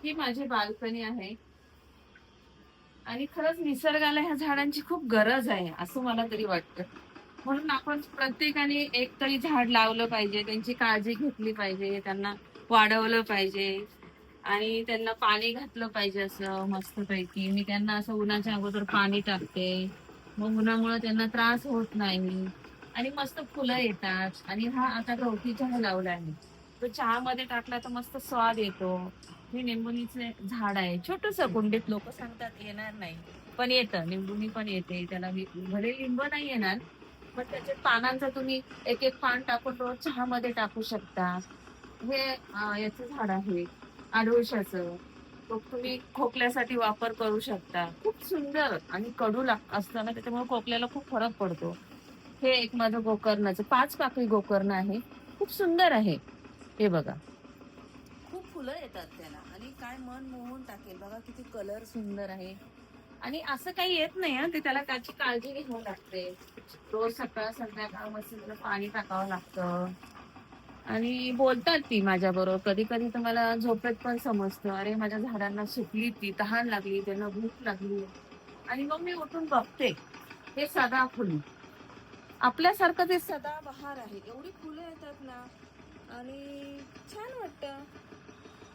ही माझी बाल्कनी आहे आणि खरंच निसर्गाला ह्या झाडांची खूप गरज आहे असं मला तरी वाटतं. म्हणून आपण प्रत्येकाने एक तरी झाड लावलं पाहिजे, त्यांची काळजी घेतली पाहिजे, त्यांना वाढवलं पाहिजे आणि त्यांना पाणी घातलं पाहिजे असं मस्तपैकी. मी त्यांना असं उन्हाच्या अगोदर पाणी टाकते. मग उन्हामुळे त्यांना त्रास होत नाही आणि मस्त फुलं येतात आणि हा आता गवती चहा लावला आहे. तो चहामध्ये टाकला तर मस्त स्वाद येतो. हे निंबुनीचे झाड आहे. छोटंसं कुंडीत लोकं सांगतात येणार नाही. पण येतं. निंबुनी पण येते. त्याला भले लिंब नाही येणार, पण त्याच्या पानांचा तुम्ही एक-एक पान टाकून रोज चहामध्ये टाकू शकता. हे याचं झाड आहे, अडुळशाचं. तो तुम्ही खोकल्यासाठी वापर करू शकता. खूप सुंदर आणि कडू असतं ना, त्याच्यामुळे खोकल्याला खूप फरक पडतो. हे एक माझं गोकर्णाचं 5 पाकळी गोकर्ण आहे. खूप सुंदर आहे. हे बघा. खूप फुलं येतात त्याला आणि काय मन मोहून टाकेल. बघा किती कलर सुंदर आहे. आणि असं काही येत नाही हां, ते त्याला त्याची काळजी घ्यावी लागते. रोज सकाळ संध्याकाळ मस्त त्याला पाणी टाकावं लागतं. आणि बोलतात ती माझ्याबरोबर. कधी-कधी तर मला झोपेत पण समजतं, अरे माझ्या झाडांना सुकली ती, तहान लागली, त्यांना भूक लागली. आणि मग मी उठून बघते. हे सदाफुली. आपल्यासारखं ते सदाबहार आहे. एवढी फुलं येतात ना आणि छान वाटतं.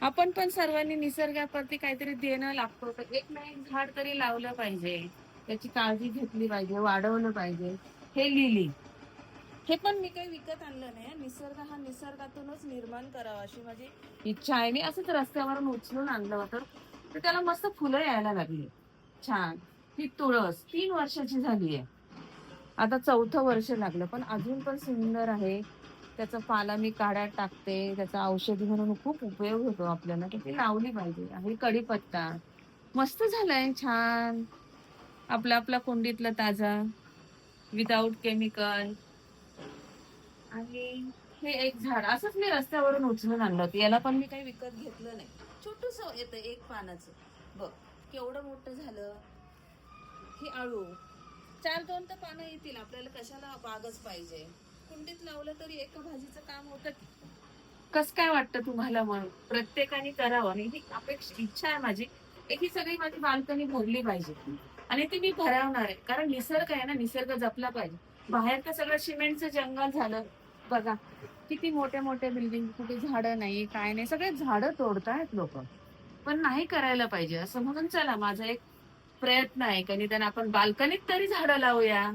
आपण पण सर्वांनी निसर्गाप्रती काहीतरी देणं लागतो. तर एक ना एक झाड तरी लावलं पाहिजे. त्याची काळजी घेतली पाहिजे, वाढवलं पाहिजे. हे लिली. हे पण मी काही विकत आणलं नाही हं. निसर्ग हा निसर्गातूनच निर्माण करावा अशी माझी इच्छा आहे. मी असंच रस्त्यावरून उचलून आणलं होतं. तर त्याला मस्त फुलं यायला लागली. छान. ही तुळस 3 वर्षाची झाली आहे. आता 4थं वर्ष लागलं, पण अजून पण सुंदर आहे. त्याचा पाला मी काढ्यात टाकते. त्याचा औषधी म्हणून खूप उपयोग होतो आपल्याला, तर ती लावली पाहिजे. आणि कढीपत्ता. मस्त झालंय छान. आपला कुंडीतला ताजा, विदाऊट केमिकल आणि हे एक झाड असंच मी रस्त्यावरून उचलून आणलं होतं. याला पण मी काही विकत घेतलं नाही. छोटूसं येतं एक पानाचं. बघ, केवढं मोठं झालं. ही अळू. 4-2 तर पानं येतील. आपल्याला कशाला बागच पाहिजे. कुंडीत लावलं तरी एका भाजीचं काम होतं की. कसं काय वाटतं तुम्हाला मग? प्रत्येकाने करावं आणि ही इच्छा आहे माझी, की ही सगळी माझी बाल्कनी भरली पाहिजे. आणि ती मी भरवणार आहे. कारण निसर्ग आहे ना, निसर्ग जपला पाहिजे. बाहेर तर सगळं सिमेंटचं जंगल झालं. बघा, किती मोठ्या-मोठ्या बिल्डिंग, कुठे झाडं नाही, काय नाही. सगळे झाडं तोडतायत लोकं. पण नाही करायला पाहिजे. असं म्हणून चला माझा एक प्रयत्न आहे, की निदान आपण बाल्कनीत तरी झाडं लावूया.